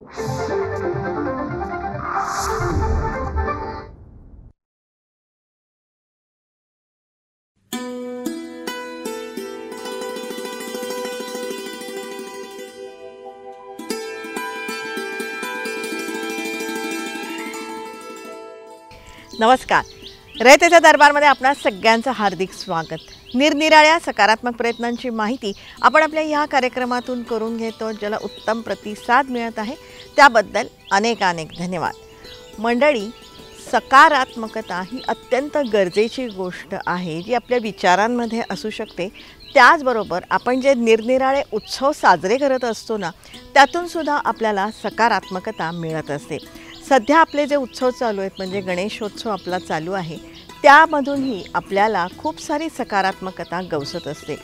नमस्कार. रयतेच्या दरबारमध्ये आपणा सगळ्यांचं हार्दिक स्वागत. निरनिराळ्या सकारात्मक प्रयत्नांची माहिती आपण आपल्या ह्या कार्यक्रमातून करून घेतो, ज्याला उत्तम प्रतिसाद मिळत आहे. त्याबद्दल अनेक धन्यवाद. मंडळी, सकारात्मकता ही अत्यंत गरजेची गोष्ट आहे, जी आपल्या विचारांमध्ये असू शकते. त्याचबरोबर आपण जे निरनिराळे उत्सव साजरे करत असतो ना, त्यातून सुद्धा आपल्याला सकारात्मकता मिळत असते. सध्या आपले जे उत्सव चालू आहेत, म्हणजे गणेशोत्सव आपला चालू आहे, त्यामधूनही आपल्याला खूप सारी सकारात्मकता गवसत असते.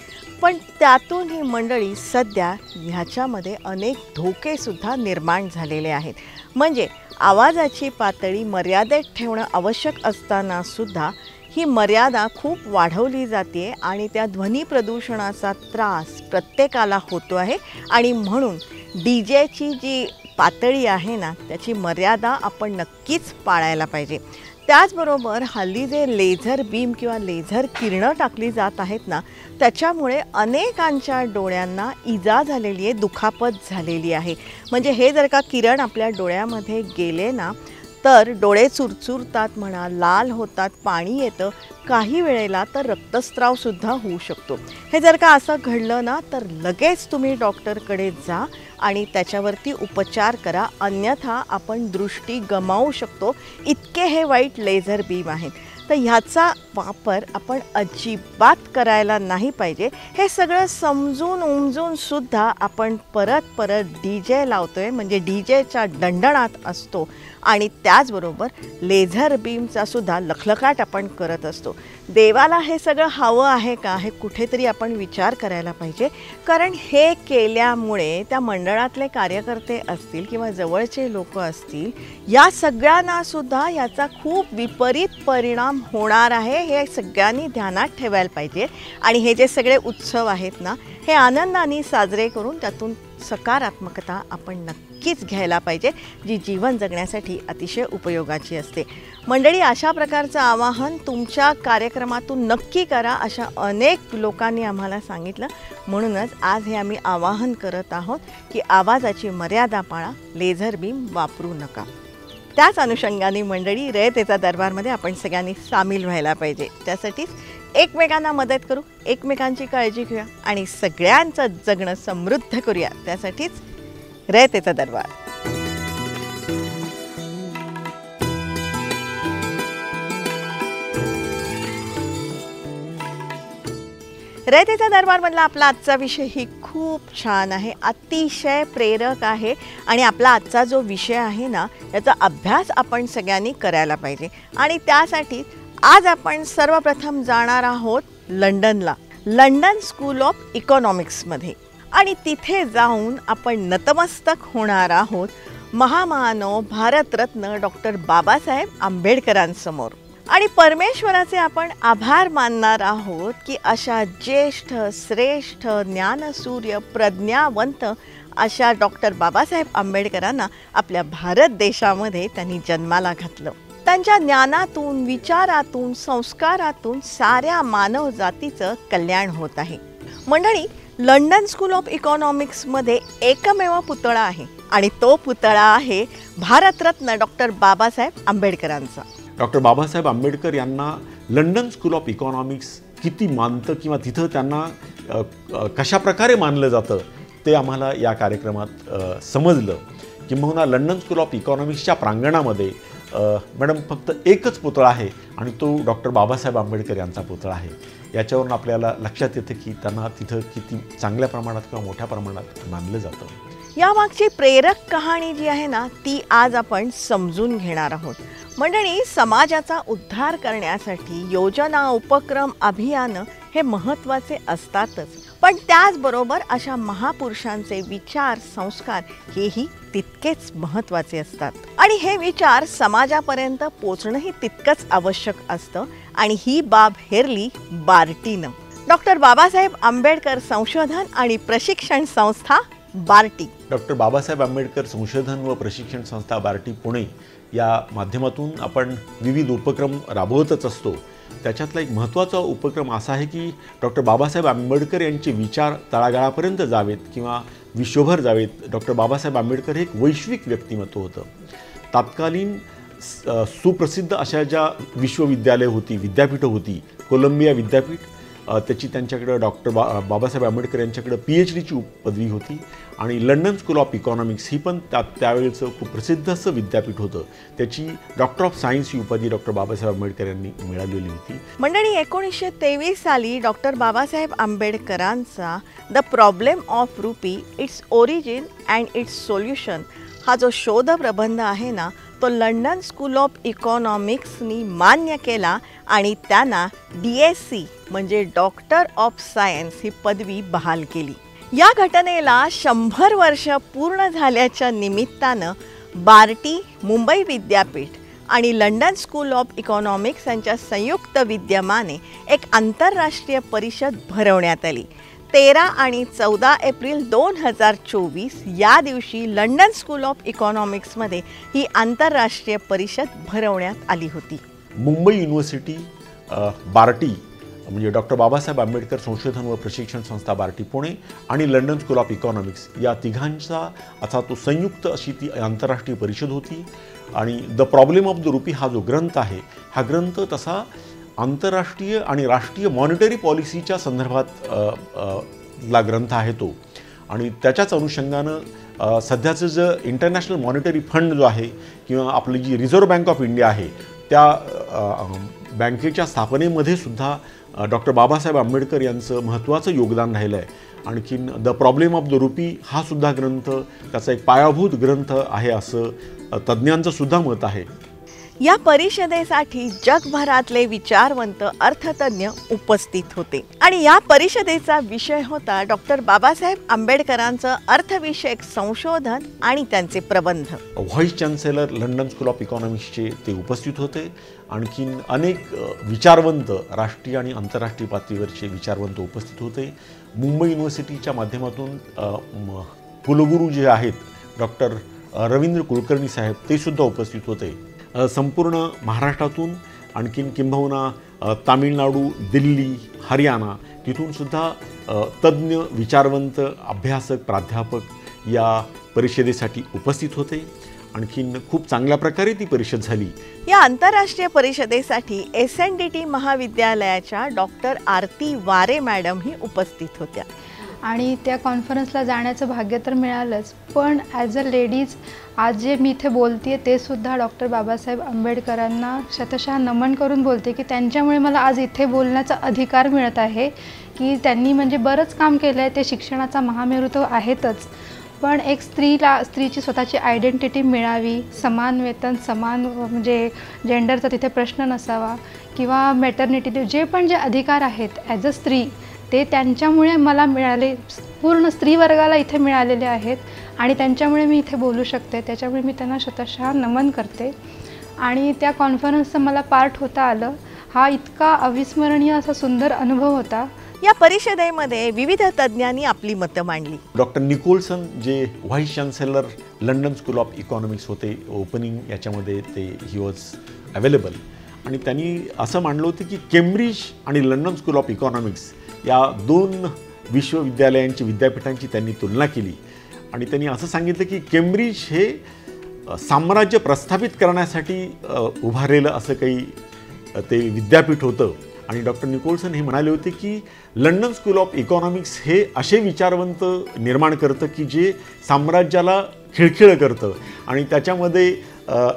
पण त्यातूनही मंडळी सध्या ह्याच्यामध्ये अनेक धोकेसुद्धा निर्माण झालेले आहेत. म्हणजे आवाजाची पातळी मर्यादेत ठेवणं आवश्यक असतानासुद्धा ही मर्यादा खूप वाढवली जाते आणि त्या ध्वनी प्रदूषणाचा त्रास प्रत्येकाला होतो आहे. आणि म्हणून डीजेची जी पातळी आहे ना, त्याची मर्यादा आपण नक्कीच पाळायला पाहिजे. त्याचबरोबर हल्ली जे लेझर बीम किंवा लेझर किरणं टाकली जात आहेत ना, त्याच्यामुळे अनेकांच्या डोळ्यांना इजा झालेली आहे, दुखापत झालेली आहे. म्हणजे हे जर का किरण आपल्या डोळ्यामध्ये गेले ना, तर डोळे चुरचुरतात म्हणा, लाल होतात, पाणी येतं, काही वेळेला तर रक्तस्रावसुद्धा होऊ शकतो. हे जर का असं घडलं ना, तर लगेच तुम्ही डॉक्टरकडे जा आणि त्याच्यावरती उपचार करा. अन्यथा आपण दृष्टी गमावू शकतो. इतके हे वाईट लेझर बीम आहेत. तर ह्याचा वापर आपण अजिबात करायला नाही पाहिजे. हे सगळं समजून उमजून सुद्धा आपण परत डी जे लावतो आहे, म्हणजे डी जेच्या दणदणात असतो आणि त्याचबरोबर लेझर बीमचा सुद्धा लखलखाट आपण करत असतो. देवाला हे सगळं हवं आहे का, हे कुठेतरी आपण विचार करायला पाहिजे. कारण हे केल्यामुळे त्या मंडळातले कार्यकर्ते असतील किंवा जवळचे लोक असतील, या सगळ्यांनासुद्धा याचा खूप विपरीत परिणाम होणार आहे. हे सगळ्यांनी ध्यानात ठेवायला पाहिजे. आणि हे जे सगळे उत्सव आहेत ना, हे आनंदाने साजरे करून त्यातून सकारात्मकता आपण नक्कीच घ्यायला पाहिजे, जी जीवन जगण्यासाठी अतिशय उपयोगाची असते. मंडळी, अशा प्रकारचं आवाहन तुमच्या कार्यक्रमातून नक्की करा, अशा अनेक लोकांनी आम्हाला सांगितलं. म्हणूनच आज हे आम्ही आवाहन करत आहोत की आवाजाची मर्यादा पाळा, लेझर बीम वापरू नका. त्याच अनुषंगाने मंडळी, रयतेचा दरबारमध्ये आपण सगळ्यांनी सामील व्हायला पाहिजे. त्यासाठीच एकमेकांना मदत करू, एकमेकांची काळजी घेऊया आणि सगळ्यांचं जगणं समृद्ध करूया. त्यासाठीच रयतेचा दरबार. रयतेचा दरबारमधला आपला आजचा विषय ही खूप छान आहे, अतिशय प्रेरक आहे. आणि आपला आजचा जो विषय आहे ना, याचा अभ्यास आपण सगळ्यांनी करायला पाहिजे. आणि त्यासाठी आज आपण सर्वप्रथम जाणार आहोत लंडनला, लंडन स्कूल ऑफ इकॉनॉमिक्समध्ये. आणि तिथे जाऊन आपण नतमस्तक होणार आहोत महामानव भारतरत्न डॉक्टर बाबासाहेब आंबेडकरांसमोर. आणि परमेश्वराचे आपण आभार मानणार आहोत की अशा ज्येष्ठ, श्रेष्ठ, ज्ञानसूर्य, प्रज्ञावंत अशा डॉक्टर बाबासाहेब आंबेडकरांना आपल्या भारत देशामध्ये त्यांनी जन्माला घातलं. त्यांच्या ज्ञानातून, विचारातून, संस्कारातून साऱ्या मानव जातीचं कल्याण होत आहे. मंडळी, लंडन स्कूल ऑफ इकॉनॉमिक्समध्ये एकमेव पुतळा आहे आणि तो पुतळा आहे भारतरत्न डॉक्टर बाबासाहेब आंबेडकरांचा. डॉक्टर बाबासाहेब आंबेडकर यांना लंडन स्कूल ऑफ इकॉनॉमिक्स किती मानतं किंवा तिथं त्यांना कशा प्रकारे मानलं जातं ते आम्हाला या कार्यक्रमात समजलं. किंबहुना लंडन स्कूल ऑफ इकॉनॉमिक्सच्या प्रांगणामध्ये मॅडम फक्त एकच पुतळा आहे आणि तो डॉक्टर बाबासाहेब आंबेडकर यांचा पुतळा आहे. याच्यावरून आपल्याला लक्षात येतं की त्यांना तिथं किती चांगल्या प्रमाणात किंवा मोठ्या प्रमाणात मानलं जातं. यामागची प्रेरक कहाणी जी आहे ना, ती आज आपण समजून घेणार आहोत. मंडळी, समाजाचा उद्धार करण्यासाठी योजना, उपक्रम, अभियान हे महत्त्वाचे असतातच. पण त्याचबरोबर अशा महापुरुषांचे विचार, संस्कार हेही तितकेच महत्त्वाचे असतात. आणि हे विचार समाजापर्यंत पोचणंही तितकंच आवश्यक असतं. आणि ही बाब हेरली बार्टीनं. डॉक्टर बाबासाहेब आंबेडकर संशोधन आणि प्रशिक्षण संस्था, बार्टी. डॉक्टर बाबासाहेब आंबेडकर संशोधन व प्रशिक्षण संस्था बार्टी पुणे या माध्यमातून आपण विविध उपक्रम राबवतच असतो. त्याच्यातला एक महत्त्वाचा उपक्रम असा आहे की डॉक्टर बाबासाहेब आंबेडकर यांचे विचार तळागाळापर्यंत जावेत किंवा विश्वभर जावेत. डॉक्टर बाबासाहेब आंबेडकर हे एक वैश्विक व्यक्तिमत्व होतं. तत्कालीन सुप्रसिद्ध अशा ज्या विश्वविद्यालय होती, विद्यापीठं होती, कोलंबिया विद्यापीठ, त्याची त्यांच्याकडं डॉक्टर बाबासाहेब आंबेडकर यांच्याकडं PhDची पदवी होती आणि लंडन स्कूल ऑफ इकॉनॉमिक्स ही पण त्यावेळेचं खूप प्रसिद्ध असं विद्यापीठ होतं. त्याची डॉक्टर ऑफ सायन्स ही उपाधी डॉक्टर बाबासाहेब आंबेडकर यांनी मिळालेली होती. मंडळी, 1923 साली डॉक्टर बाबासाहेब आंबेडकरांचा the problem of rupee, its origin and it's solution हा जो शोध प्रबंध आहे ना, तो लंडन स्कूल ऑफ इकॉनॉमिक्सनी मान्य केला आणि त्यांना DSc म्हणजे डॉक्टर ऑफ सायन्स ही पदवी बहाल केली. या घटनेला 100 वर्ष पूर्ण झाल्याच्या निमित्तानं बार्टी, मुंबई विद्यापीठ आणि लंडन स्कूल ऑफ इकॉनॉमिक्स यांच्या संयुक्त विद्यमाने एक आंतरराष्ट्रीय परिषद भरवण्यात आली. 13 आणि 14 एप्रिल 2024 या दिवशी लंडन स्कूल ऑफ इकॉनॉमिक्समध्ये ही आंतरराष्ट्रीय परिषद भरवण्यात आली होती. मुंबई युनिव्हर्सिटी, बार्टी म्हणजे डॉक्टर बाबासाहेब आंबेडकर संशोधन व प्रशिक्षण संस्था बार्टी पुणे आणि लंडन स्कूल ऑफ इकॉनॉमिक्स या तिघांचा असा तो संयुक्त अशी ती आंतरराष्ट्रीय परिषद होती. आणि the problem of the rupee हा जो ग्रंथ आहे, हा ग्रंथ तसा आंतरराष्ट्रीय आणि राष्ट्रीय मॉनिटरी पॉलिसीच्या संदर्भात ला ग्रंथ आहे तो. आणि त्याच्याच अनुषंगानं सध्याचं जे इंटरनॅशनल मॉनिटरी फंड जो आहे किंवा आपली जी रिझर्व्ह बँक ऑफ इंडिया आहे, त्या बँकेच्या स्थापनेमध्ये सुद्धा डॉक्टर बाबासाहेब आंबेडकर यांचं महत्त्वाचं योगदान राहिलं आहे. आणखीन the problem of the rupee हा सुद्धा ग्रंथ त्याचा एक पायाभूत ग्रंथ आहे असं तज्ज्ञांचं सुद्धा मत आहे. या परिषदेसाठी जगभरातले विचारवंत अर्थतज्ञ उपस्थित होते आणि या परिषदेचा विषय होता डॉक्टर बाबासाहेब आंबेडकरांचं अर्थविषयक संशोधन आणि त्यांचे प्रबंध. Vice chancellor London School of इकॉनॉमिक्सचे ते उपस्थित होते. आणखीन अनेक विचारवंत, राष्ट्रीय आणि आंतरराष्ट्रीय पातळीवरचे विचारवंत उपस्थित होते. मुंबई युनिव्हर्सिटीच्या माध्यमातून कुलगुरू जे आहेत डॉक्टर रवींद्र कुलकर्णी साहेब, ते सुद्धा उपस्थित होते. संपूर्ण महाराष्ट्रातून, आणखीन किंबहुना तामिळनाडू, दिल्ली, हरियाणा तिथून सुद्धा तज्ज्ञ, विचारवंत, अभ्यासक, प्राध्यापक या परिषदेसाठी उपस्थित होते. आणखीन खूप चांगल्या प्रकारे ती परिषद झाली. या आंतरराष्ट्रीय परिषदेसाठी SNDT महाविद्यालयाच्या डॉक्टर आरती वारे मॅडम ही उपस्थित होत्या. आणि त्या कॉन्फरन्सला जाण्याचं भाग्य तर मिळालंच, पण ॲज अ लेडीज आज जे मी इथे बोलते ते सुद्धा डॉक्टर बाबासाहेब आंबेडकरांना शतशः नमन करून बोलते की त्यांच्यामुळे मला आज इथे बोलण्याचा अधिकार मिळत आहे. की त्यांनी म्हणजे बरंच काम केलं आहे. ते शिक्षणाचा महामेरू तो आहेतच, पण एक स्त्रीची स्वतःची आयडेंटिटी मिळावी, समान वेतन, समान म्हणजे जेंडरचा तिथे प्रश्न नसावा किंवा मॅटर्निटी, जे पण जे अधिकार आहेत ॲज अ स्त्री ते त्यांच्यामुळे मला मिळाले, पूर्ण स्त्री वर्गाला इथे मिळालेले आहेत आणि त्यांच्यामुळे मी इथे बोलू शकते. त्याच्यामुळे मी त्यांना शतशः नमन करते. आणि त्या कॉन्फरन्सचं मला पार्ट होता आलं. हा इतका अविस्मरणीय असा सुंदर अनुभव होता. या परिषदेमध्ये विविध तज्ज्ञांनी आपली मतं मांडली. डॉक्टर निकोलसन जे vice chancellor London School of Economics होते, ओपनिंग याच्यामध्ये ते ही वॉज अवेलेबल. आणि त्यांनी असं मांडलं होतं की केम्ब्रिज आणि लंडन स्कूल ऑफ इकॉनॉमिक्स या 2 विश्वविद्यालयांची, विद्यापीठांची त्यांनी तुलना केली. आणि त्यांनी असं सांगितलं की केम्ब्रिज हे साम्राज्य प्रस्थापित करण्यासाठी उभारलेलं असं काही ते विद्यापीठ होतं. आणि डॉक्टर निकोलसन हे म्हणाले होते की लंडन स्कूल ऑफ इकॉनॉमिक्स हे असे विचारवंत निर्माण करतं की जे साम्राज्याला खिळखिळं करतं. आणि त्याच्यामध्ये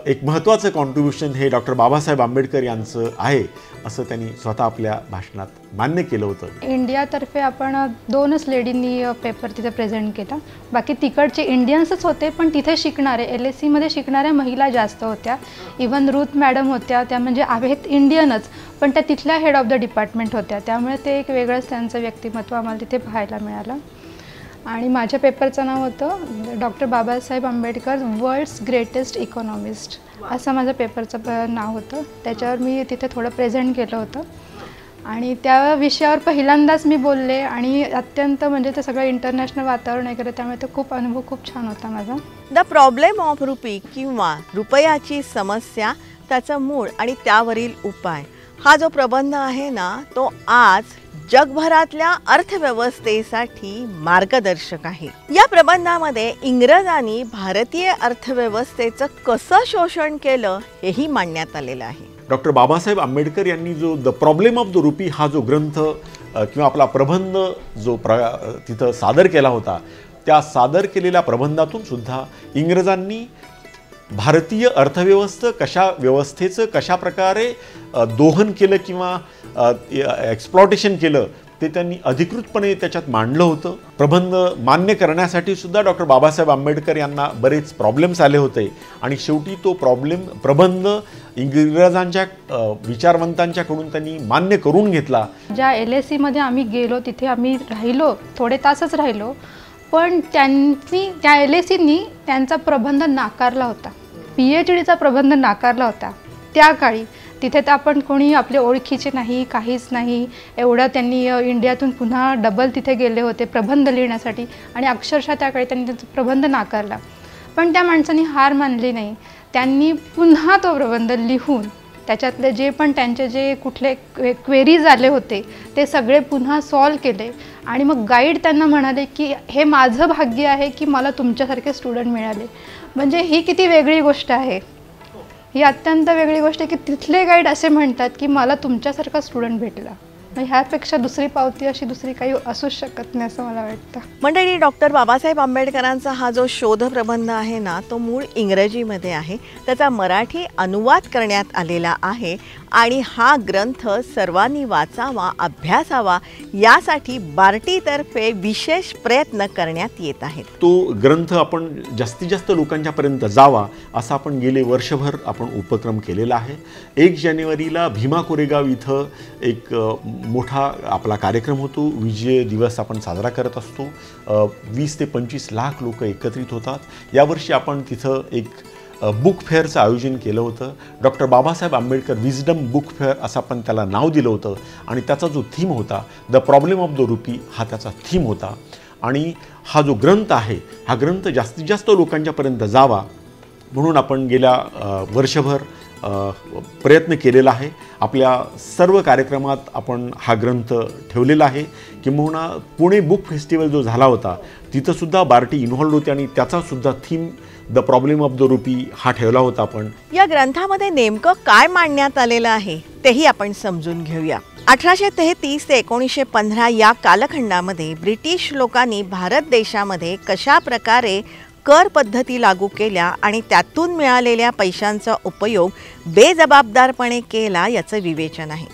एक महत्त्वाचं कॉन्ट्रीब्युशन हे डॉक्टर बाबासाहेब आंबेडकर यांचं आहे असं त्यांनी स्वतः आपल्या भाषणात मान्य केलं होतं. इंडियातर्फे आपण 2च लेडींनी पेपर तिथे प्रेझेंट केला. बाकी तिकडचे इंडियन्सच होते, पण तिथे शिकणारे LSEमध्ये शिकणाऱ्या महिला जास्त होत्या. इवन रुथ मॅडम होत्या, त्या म्हणजे आहेत इंडियनच, पण त्या तिथल्या हेड ऑफ द डिपार्टमेंट होत्या. त्यामुळे ते एक वेगळंच त्यांचं व्यक्तिमत्व आम्हाला तिथे पाहायला मिळालं. आणि माझ्या पेपरचं नाव होतं doctor Babasaheb Ambedkar world's greatest economist, असं माझं पेपरचं नाव होतं. त्याच्यावर मी तिथे थोडं प्रेझेंट केलं होतं. आणि त्या विषयावर पहिल्यांदाच मी बोलले आणि अत्यंत म्हणजे ते सगळं इंटरनॅशनल वातावरण वगैरे, त्यामुळे तो अनुभव खूप छान होता माझा. द प्रॉब्लेम ऑफ रुपी किंवा रुपयाची समस्या, त्याचं मूळ आणि त्यावरील उपाय, हा जो प्रबंध आहे ना, तो आज जगभरातल्या अर्थव्यवस्थेसाठी मार्गदर्शक आहे. या प्रबंधामध्ये इंग्रजांनी भारतीय अर्थव्यवस्थेचं कसं शोषण केलं हेही मांडण्यात आलेलं आहे. डॉक्टर बाबासाहेब आंबेडकर यांनी जो the problem of the rupee हा जो ग्रंथ किंवा आपला प्रबंध जो तिथं सादर केला होता, त्या सादर केलेल्या प्रबंधातून सुद्धा इंग्रजांनी भारतीय अर्थव्यवस्थेचं कशा प्रकारे दोहन केलं किंवा एक्सप्लॉटेशन केलं ते त्यांनी अधिकृतपणे त्याच्यात मांडलं होतं. प्रबंध मान्य करण्यासाठी सुद्धा डॉक्टर बाबासाहेब आंबेडकर यांना बरेच प्रॉब्लेम्स आले होते आणि शेवटी तो प्रबंध इंग्रजांच्या विचारवंतांच्याकडून त्यांनी मान्य करून घेतला. ज्या LSEमध्ये आम्ही गेलो तिथे आम्ही राहिलो, थोडे तासच राहिलो, पण त्यांनी त्या LSEनी त्यांचा प्रबंध नाकारला होता. PhDचा प्रबंध नाकारला होता त्या काळी. तिथे तर आपण कोणी आपले ओळखीचे नाही, काहीच नाही, एवढं त्यांनी इंडियातून पुन्हा डबल तिथे गेले होते प्रबंध लिहिण्यासाठी आणि अक्षरशः त्या काळी त्यांनी त्यांचा प्रबंध नाकारला. पण त्या माणसांनी हार मानली नाही. त्यांनी पुन्हा तो प्रबंध लिहून त्याच्यातले जे पण त्यांचे जे कुठले क्वेरीज आले होते ते सगळे पुन्हा सॉल्व केले आणि मग गाईड त्यांना म्हणाले की हे माझं भाग्य आहे की मला तुमच्यासारखे स्टुडंट मिळाले. म्हणजे ही किती वेगळी गोष्ट आहे. ही अत्यंत वेगळी गोष्ट आहे की तिथले गाईड असे म्हणतात की मला तुमच्यासारखा स्टुडंट भेटला. ह्यापेक्षा दुसरी पावती अशी दुसरी काही असूच शकत नाही असं मला वाटतं. मंडळी, डॉक्टर बाबासाहेब आंबेडकरांचा हा जो शोध प्रबंध आहे ना, तो मूळ इंग्रजीमध्ये आहे. त्याचा मराठी अनुवाद करण्यात आलेला आहे आणि हा ग्रंथ सर्वांनी वाचावा, अभ्यासावा यासाठी बार्टीतर्फे विशेष प्रयत्न करण्यात येत आहेत. तो ग्रंथ आपण जास्तीत जास्त लोकांच्यापर्यंत जावा असा आपण गेले वर्षभर आपण उपक्रम केलेला आहे. 1 जानेवारीला भीमा कोरेगाव इथं एक मोठा आपला कार्यक्रम होतो. विजय दिवस आपण साजरा करत असतो. 20 ते 25 लाख लोक एकत्रित होतात. यावर्षी आपण तिथं एक बुक फेअरचं आयोजन केलं होतं. Doctor Babasaheb Ambedkar wisdom book fair असं आपण त्याला नाव दिलं होतं आणि त्याचा जो थीम होता the problem of the rupee हा त्याचा थीम होता. आणि हा जो ग्रंथ आहे हा ग्रंथ जास्तीत जास्त लोकांच्यापर्यंत जावा म्हणून आपण गेल्या वर्षभर प्रयत्न केलेला आहे. आपल्या सर्व कार्यक्रमात आपण हा ग्रंथ ठेवलेला आहे. किंबहुना पुणे बुक फेस्टिवल जो झाला होता तिथंसुद्धा बार्टी इन्व्हॉल्ड होते आणि त्याचासुद्धा theme the problem of the rupee हा ठेवला होता. आपण या ग्रंथामध्ये नेमकं काय मांडण्यात आलेलं आहे तेही आपण समजून घेऊया. 1833 ते 1915 या कालखंडामध्ये ब्रिटिश लोकांनी भारत देशामध्ये कशा प्रकारे कर पद्धती लागू केल्या आणि त्यातून मिळालेल्या पैशांचा उपयोग बेजबाबदारपणे केला याचं विवेचन आहे.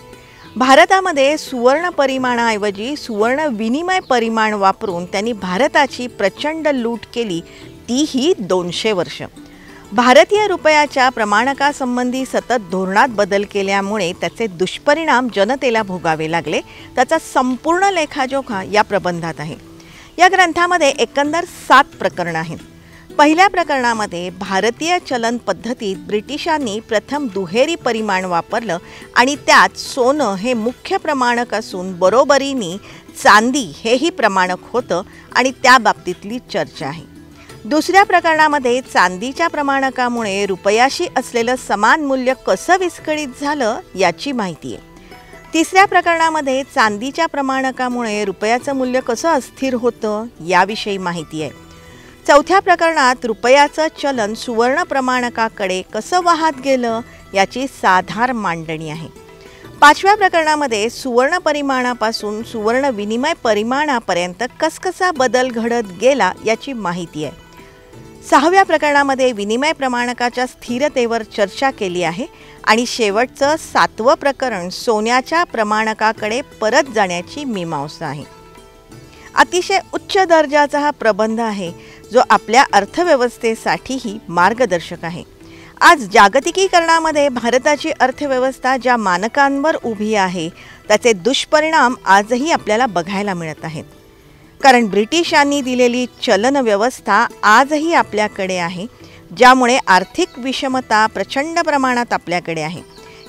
भारतामध्ये सुवर्ण परिमाणाऐवजी सुवर्ण विनिमय परिमाण वापरून त्यांनी भारताची प्रचंड लूट केली, तीही 200 वर्ष. भारतीय रुपयाच्या प्रमाणकासंबंधी सतत धोरणात बदल केल्यामुळे त्याचे दुष्परिणाम जनतेला भोगावे लागले. त्याचा संपूर्ण लेखाजोखा या प्रबंधात आहे. या ग्रंथामध्ये एकंदर 7 प्रकरणं आहेत. पहिल्या प्रकरणामध्ये भारतीय चलन पद्धतीत ब्रिटिशांनी प्रथम दुहेरी परिमाण वापरलं आणि त्यात सोनं हे मुख्य प्रमाणक असून बरोबरीने चांदी हेही प्रमाणक होतं आणि त्या बाबतीतली चर्चा आहे. दुसऱ्या प्रकरणामध्ये चांदीच्या प्रमाणकामुळे रुपयाशी असलेलं समान मूल्य कसं विस्कळीत झालं याची माहिती आहे. तिसऱ्या प्रकरणामध्ये चांदीच्या प्रमाणकामुळे रुपयाचं मूल्य कसं अस्थिर होतं याविषयी माहिती आहे. चौथ्या प्रकरणात रुपयाचं चलन सुवर्ण प्रमाणकाकडे कसं वाहत गेलं याची साधार मांडणी आहे. 5व्या प्रकरणामध्ये सुवर्ण परिमाणापासून सुवर्ण विनिमय परिमाणापर्यंत कसकसा बदल घडत गेला याची माहिती आहे. 6व्या प्रकरणामध्ये विनिमय प्रमाणकाच्या स्थिरतेवर चर्चा केली आहे आणि शेवटचं 7वं प्रकरण सोन्याच्या प्रमाणकाकडे परत जाण्याची मीमांसा आहे. अतिशय उच्च दर्जाचा हा प्रबंध आहे जो आपल्या अर्थव्यवस्थेसाठीही मार्गदर्शक आहे. आज जागतिकीकरणामध्ये भारताची अर्थव्यवस्था ज्या मानकांवर उभी आहे त्याचे दुष्परिणाम आजही आपल्याला बघायला मिळत आहेत. कारण ब्रिटिशांनी दिलेली चलन व्यवस्था आजही आपल्याकडे आहे, ज्यामुळे आर्थिक विषमता प्रचंड प्रमाणात आपल्याकडे आहे.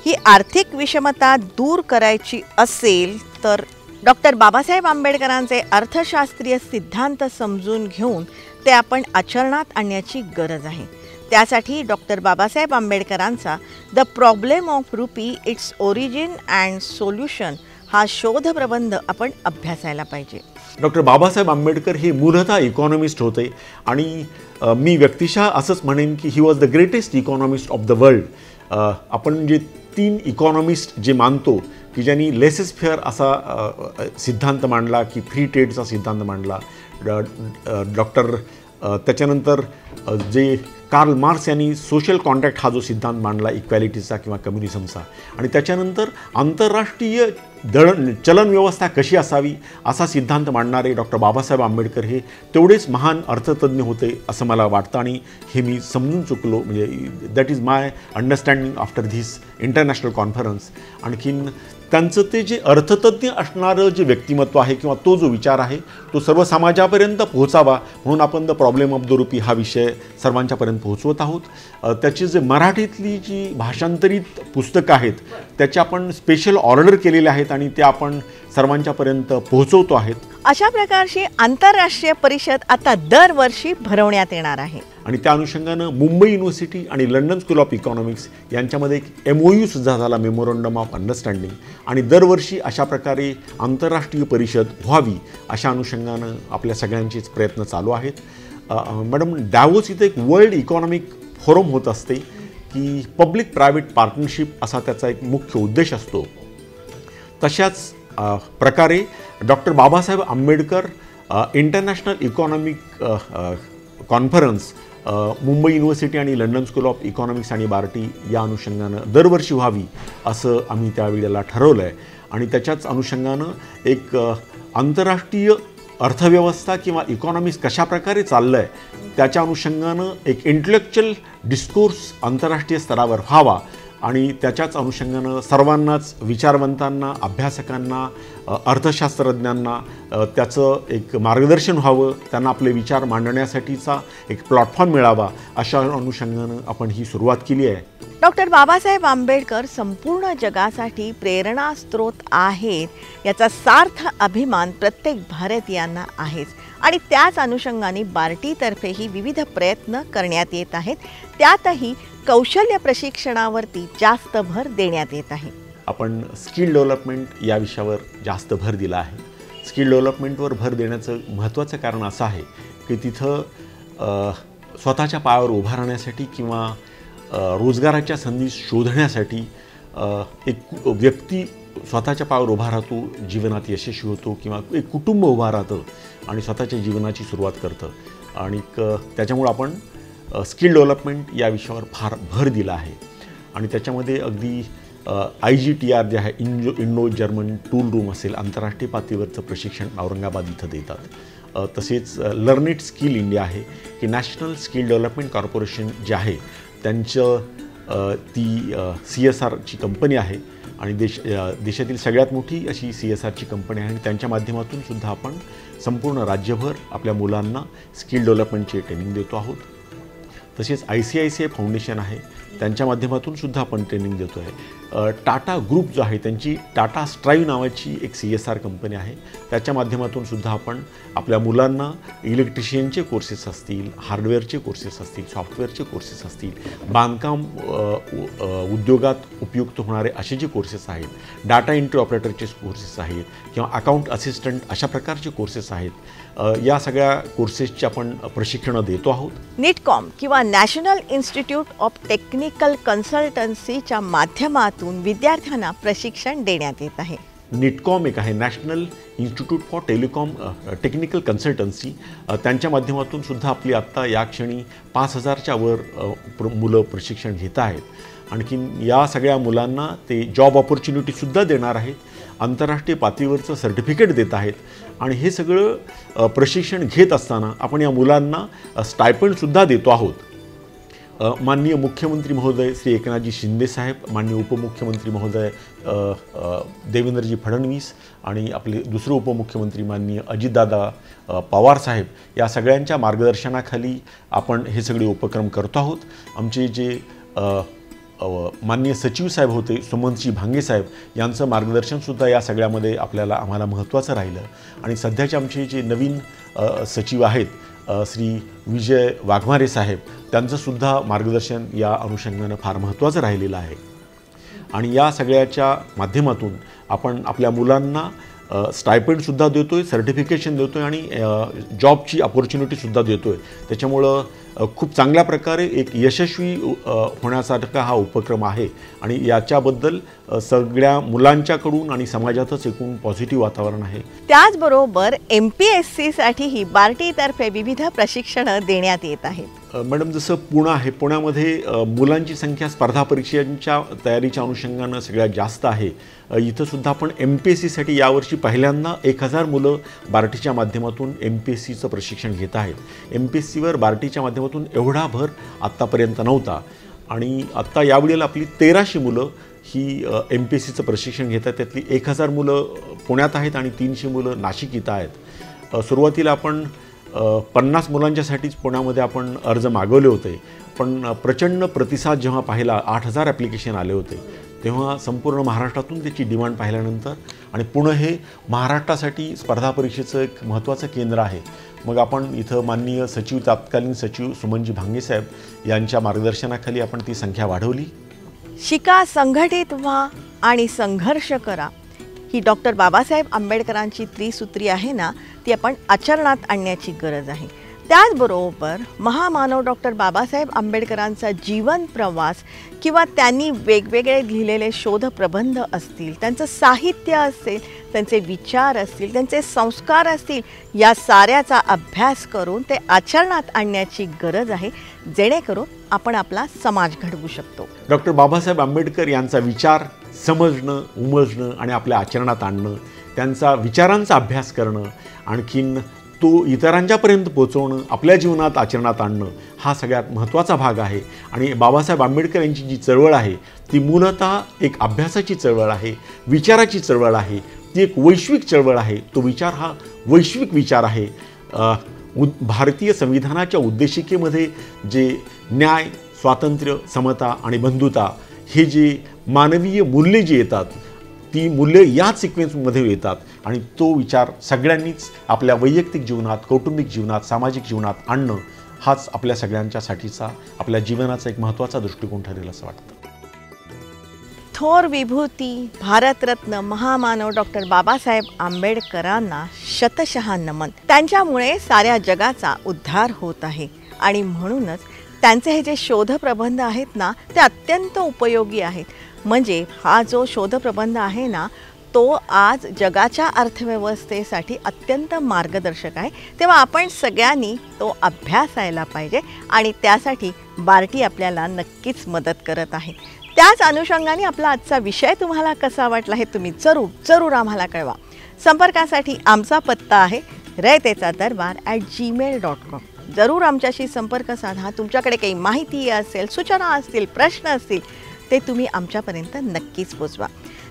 ही आर्थिक विषमता दूर करायची असेल तर डॉक्टर बाबासाहेब आंबेडकरांचे अर्थशास्त्रीय सिद्धांत समजून घेऊन ते आपण आचरणात आणण्याची गरज आहे. त्यासाठी डॉक्टर बाबासाहेब आंबेडकरांचा the problem of rupee its origin and solution हा शोधप्रबंध आपण अभ्यासायला पाहिजे. डॉक्टर बाबासाहेब आंबेडकर हे मूलतः इकॉनॉमिस्ट होते आणि मी व्यक्तिशः असंच म्हणेन की he was the greatest economist of the world. आपण जे 3 इकॉनॉमिस्ट जे मानतो की ज्यांनी लेसेस फेअर असा सिद्धांत मांडला, की फ्री ट्रेडचा सिद्धांत मांडला, डॉक्टर त्याच्यानंतर जे कार्ल मार्क्स यांनी सोशल कॉन्ट्रॅक्ट हा जो सिद्धांत मांडला इक्वॅलिटीचा किंवा कम्युनिझमचा, आणि त्याच्यानंतर आंतरराष्ट्रीय चलन व्यवस्था कशी असावी असा सिद्धांत मांडणारे डॉक्टर बाबासाहेब आंबेडकर हे तेवढेच महान अर्थतज्ञ होते असं मला वाटतं. आणि हे मी समजून चुकलो, म्हणजे that is my understanding after this international conference. आणखीन त्यांचं ते जे अर्थतज्ञ असणारं जे व्यक्तिमत्व आहे किंवा तो जो विचार आहे तो सर्व समाजापर्यंत पोहोचावा म्हणून आपण the problem of the rupee हा विषय सर्वांच्यापर्यंत पोहोचवत आहोत. त्याची जे मराठीतली जी भाषांतरित पुस्तकं आहेत त्याचे आपण स्पेशल ऑर्डर केलेले आहेत आणि ते आपण सर्वांच्यापर्यंत पोहोचवतो आहेत. अशा प्रकारची आंतरराष्ट्रीय परिषद आता दरवर्षी भरवण्यात येणार आहे आणि त्या अनुषंगानं मुंबई युनिव्हर्सिटी आणि लंडन स्कूल ऑफ इकॉनॉमिक्स यांच्यामध्ये एक MOU सुद्धा झाला, मेमोरंडम ऑफ अंडरस्टँडिंग. आणि दरवर्षी अशा प्रकारे आंतरराष्ट्रीय परिषद व्हावी अशा अनुषंगानं आपल्या सगळ्यांचेच प्रयत्न चालू आहेत. मॅडम, डॅवोस इथं एक वर्ल्ड इकॉनॉमिक फोरम होत असते की पब्लिक प्रायव्हेट पार्टनरशिप असा त्याचा एक मुख्य उद्देश असतो. तशाच प्रकारे doctor Babasaheb Ambedkar international economic conference Mumbai university आणि लंडन स्कूल ऑफ इकॉनॉमिक्स आणि बार्टी या अनुषंगानं दरवर्षी व्हावी असं आम्ही त्यावेळेला ठरवलं आहे. आणि त्याच्याच अनुषंगानं एक आंतरराष्ट्रीय अर्थव्यवस्था किंवा इकॉनॉमिक्स कशा प्रकारे चाललं आहे त्याच्या अनुषंगानं एक इंटेलेक्च्युअल डिस्कोर्स आंतरराष्ट्रीय स्तरावर व्हावा आणि त्याच्याच अनुषंगानं सर्वांनाच, विचारवंतांना, अभ्यासकांना, अर्थशास्त्रज्ञांना त्याचं एक मार्गदर्शन व्हावं, त्यांना आपले विचार मांडण्यासाठीचा एक प्लॅटफॉर्म मिळावा अशा अनुषंगानं आपण ही सुरुवात केली आहे. डॉक्टर बाबासाहेब आंबेडकर संपूर्ण जगासाठी प्रेरणा स्रोत आहेत याचा सार्थ अभिमान प्रत्येक भारतीयांना आहेच. आणि त्याच अनुषंगाने बार्टीतर्फेही विविध प्रयत्न करण्यात येत आहेत. त्यातही कौशल्य प्रशिक्षणावरती जास्त भर देण्यात येत आहे. आपण स्किल डेव्हलपमेंट या विषयावर जास्त भर दिला आहे. स्किल डेव्हलपमेंटवर भर देण्याचं महत्त्वाचं कारण असं आहे की तिथं स्वतःच्या पायावर उभा राहण्यासाठी किंवा रोजगाराच्या संधी शोधण्यासाठी एक व्यक्ती स्वतःच्या पायावर उभा राहतो, जीवनात यशस्वी होतो, किंवा एक कुटुंब उभा राहतं आणि स्वतःच्या जीवनाची सुरुवात करतं. आणि त्याच्यामुळं आपण स्किल डेव्हलपमेंट या विषयावर फार भर दिला आहे. आणि त्याच्यामध्ये अगदी IGTR जे आहे, इंडो जर्मन टूल रूम असेल, आंतरराष्ट्रीय पातळीवरचं प्रशिक्षण औरंगाबाद इथं देतात. तसेच लर्न इट स्किल इंडिया आहे की नॅशनल स्किल डेव्हलपमेंट कॉर्पोरेशन जे आहे त्यांचं ती CSRची कंपनी आहे आणि देशातील सगळ्यात मोठी अशी CSRची कंपनी आहे. आणि त्यांच्या माध्यमातून सुद्धा आपण संपूर्ण राज्यभर आपल्या मुलांना स्किल डेव्हलपमेंटची ट्रेनिंग देतो आहोत. तसेच ICICI फाउंडेशन आहे, त्यांच्या माध्यमातून सुद्धा आपण ट्रेनिंग देतो आहे. टाटा ग्रुप जो आहे त्यांची टाटा स्ट्राईव्ह नावाची एक CSR कंपनी आहे, त्याच्या माध्यमातून सुद्धा आपण आपल्या मुलांना इलेक्ट्रिशियनचे कोर्सेस असतील, हार्डवेअरचे कोर्सेस असतील, सॉफ्टवेअरचे कोर्सेस असतील, बांधकाम उद्योगात उपयुक्त होणारे असे जे कोर्सेस आहेत, डाटा एंट्री ऑपरेटरचे कोर्सेस आहेत किंवा अकाउंट असिस्टंट अशा प्रकारचे कोर्सेस आहेत, या सगळ्या कोर्सेसचे आपण प्रशिक्षण देतो आहोत. निटकॉम किंवा नॅशनल इन्स्टिट्यूट ऑफ टेक्निकल कन्सल्टन्सीच्या माध्यमातून विद्यार्थ्यांना प्रशिक्षण देण्यात येत आहे. निटकॉम एक आहे, national institute for technical consultancy, त्यांच्या माध्यमातून सुद्धा आपली आत्ता या क्षणी 5,000च्या वर मुलं प्रशिक्षण घेत आहेत. आणखीन या सगळ्या मुलांना ते जॉब ऑपॉर्च्युनिटीसुद्धा देणार आहेत, आंतरराष्ट्रीय पातळीवरचं सर्टिफिकेट देत आहेत. आणि हे सगळं प्रशिक्षण घेत असताना आपण या मुलांना स्टायपंडसुद्धा देतो आहोत. माननीय मुख्यमंत्री महोदय श्री एकनाथजी शिंदे साहेब, माननीय उपमुख्यमंत्री महोदय देवेंद्रजी फडणवीस आणि आपले दुसरे उपमुख्यमंत्री माननीय अजितदादा पवार साहेब या सगळ्यांच्या मार्गदर्शनाखाली आपण हे सगळे उपक्रम करतो आहोत. आमचे जे माननीय सचिव साहेब होते सुमनजी भांगे साहेब, यांचं मार्गदर्शनसुद्धा या सगळ्यामध्ये आम्हाला महत्त्वाचं राहिलं. आणि सध्याचे आमचे जे नवीन सचिव आहेत श्री विजय वाघमारे साहेब, त्यांचंसुद्धा मार्गदर्शन या अनुषंगानं फार महत्त्वाचं राहिलेलं आहे. आणि या सगळ्याच्या माध्यमातून आपण आपल्या मुलांना स्टायपेंडसुद्धा देतो आहे, सर्टिफिकेशन देतो आहे आणि जॉबची अपॉर्च्युनिटीसुद्धा देतो आहे. त्याच्यामुळं खूप चांगल्या प्रकारे एक यशस्वी होण्यासारखा हा उपक्रम आहे आणि याच्याबद्दल सगळ्या मुलांच्याकडून आणि समाजातच एकूण पॉझिटिव्ह वातावरण आहे. त्याचबरोबर MPSCसाठीही बार्टीतर्फे विविध प्रशिक्षणं देण्यात येत आहेत. मॅडम, जसं पुणे आहे, पुण्यामध्ये मुलांची संख्या स्पर्धा परीक्षांच्या तयारीच्या अनुषंगानं सगळ्यात जास्त आहे. इथंसुद्धा आपण MPSCसाठी यावर्षी पहिल्यांदा 1000 मुलं बार्टीच्या माध्यमातून MPSCचं प्रशिक्षण घेत आहेत. MPSCवर बार्टीच्या माध्यमातून एवढा भर आत्तापर्यंत नव्हता आणि आत्ता यावेळेला आपली 1300 मुलं ही MPSCचं प्रशिक्षण घेत आहेत. त्यातली 1000 मुलं पुण्यात आहेत आणि 300 मुलं नाशिक इथं आहेत. सुरुवातीला आपण 50 मुलांच्यासाठीच पुण्यामध्ये आपण अर्ज मागवले होते, पण प्रचंड प्रतिसाद जेव्हा पाहिला, 8000 ॲप्लिकेशन आले होते, तेव्हा संपूर्ण महाराष्ट्रातून त्याची डिमांड पाहिल्यानंतर आणि पुणे हे महाराष्ट्रासाठी स्पर्धा परीक्षेचं एक महत्त्वाचं केंद्र आहे. मग आपण इथं माननीय सचिव, तत्कालीन सचिव सुमनजी भांगे साहेब यांच्या मार्गदर्शनाखाली आपण ती संख्या वाढवली. शिका, संघटित व्हा आणि संघर्ष करा, ही डॉक्टर बाबासाहेब आंबेडकरांची त्रिसूत्री आहे ना, ती आपण आचरणात आणण्याची गरज आहे. त्याचबरोबर महामानव डॉक्टर बाबासाहेब आंबेडकरांचा जीवन प्रवास किंवा त्यांनी वेगवेगळे लिहिलेले शोधप्रबंध असतील, त्यांचं साहित्य असेल, त्यांचे विचार असतील, त्यांचे संस्कार असतील, या साऱ्याचा अभ्यास करून ते आचरणात आणण्याची गरज आहे, जेणेकरून आपण आपला समाज घडवू शकतो. डॉक्टर बाबासाहेब आंबेडकर यांचा विचार समजणं, उमजणं आणि आपल्या आचरणात आणणं, त्यांचा विचारांचा अभ्यास करणं, आणखीन तो इतरांच्यापर्यंत पोचवणं, आपल्या जीवनात आचरणात आणणं, हा सगळ्यात महत्त्वाचा भाग आहे. आणि बाबासाहेब आंबेडकर यांची जी चळवळ आहे ती मूलतः एक अभ्यासाची चळवळ आहे, विचाराची चळवळ आहे, ती एक वैश्विक चळवळ आहे. तो विचार हा वैश्विक विचार आहे. भारतीय संविधानाच्या उद्देशिकेमध्ये जे न्याय, स्वातंत्र्य, समता आणि बंधुता हे जे मानवीय मूल्ये जी येतात, ती मूल्ये याच सिक्वेन्समध्ये येतात आणि तो विचार सगळ्यांनीच आपल्या वैयक्तिक जीवनात, कौटुंबिक जीवनात, सामाजिक जीवनात आणणं हाच आपल्या सगळ्यांच्यासाठीचा, आपल्या जीवनाचा एक महत्त्वाचा दृष्टिकोन ठरेल असं वाटतं. थोर विभूती भारतरत्न महामानव डॉक्टर बाबासाहेब आंबेडकरांना शतशः नमन. त्यांच्यामुळे साऱ्या जगाचा उद्धार होत आहे आणि म्हणूनच त्यांचे हे जे शोधप्रबंध आहेत ना, ते अत्यंत उपयोगी आहेत. म्हणजे हा जो शोधप्रबंध आहे ना, तो आज जगाच्या अर्थव्यवस्थेसाठी अत्यंत मार्गदर्शक आहे. तेव्हा आपण सगळ्यांनी तो अभ्यासायला पाहिजे आणि त्यासाठी बार्टी आपल्याला नक्कीच मदत करत आहे. त्याच अनुषंगाने आपला आजचा विषय तुम्हाला कसा वाटला हे तुम्ही जरूर आम्हाला कळवा. संपर्कासाठी आमचा पत्ता आहे raytechadarbar@gmail.com. जरूर आमच्याशी संपर्क साधा. तुमच्याकडे काही माहिती असेल, सूचना असतील, प्रश्न असतील, ते तुम्ही आमच्यापर्यंत नक्कीच पोचवा.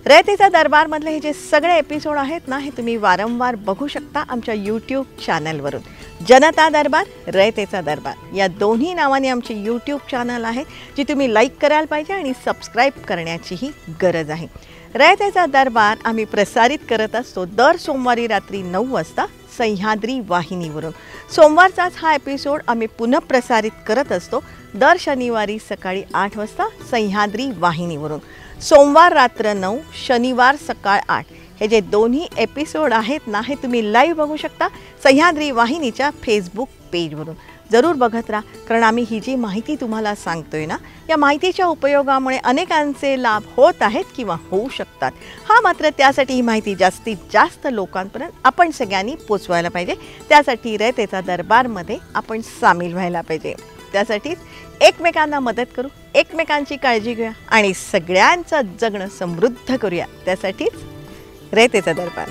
रयतेचा दरबारमधले हे जे सगळे एपिसोड आहेत ना, हे तुम्ही वारंवार बघू शकता आमच्या यूट्यूब चॅनलवरून. जनता दरबार, रयतेचा दरबार या दोन्ही नावाने आमचे यूट्यूब चॅनल आहे, जी तुम्ही लाईक करायला पाहिजे आणि सबस्क्राईब करण्याचीही गरज आहे. रयतेचा दरबार आम्ही प्रसारित करत असतो दर सोमवारी रात्री 9 वाजता सह्याद्री वाहिनीवरून. सोमवारचाच हा एपिसोड आम्ही पुनःप्रसारित करत असतो दर शनिवारी सकाळी 8 वाजता सह्याद्री वाहिनीवरून. सोमवार रात्र 9, शनिवार सकाळ 8 हे जे दोन्ही एपिसोड आहेत ना, हे तुम्ही लाईव्ह बघू शकता सह्याद्री वाहिनीच्या फेसबुक पेजवरून. जरूर बघत राहा, कारण आम्ही ही जी माहिती तुम्हाला सांगतोय ना, या माहितीच्या उपयोगामुळे अनेकांचे लाभ होत आहेत किंवा होऊ शकतात. हा मात्र त्यासाठी ही माहिती जास्तीत जास्त लोकांपर्यंत आपण सगळ्यांनी पोचवायला पाहिजे. त्यासाठी रयतेचा दरबारमध्ये आपण सामील व्हायला पाहिजे. त्यासाठीच एकमेकांना मदत करू, एकमेकांची काळजी घेऊया आणि सगळ्यांचं जगणं समृद्ध करूया. त्यासाठीच रयतेचा दरबार.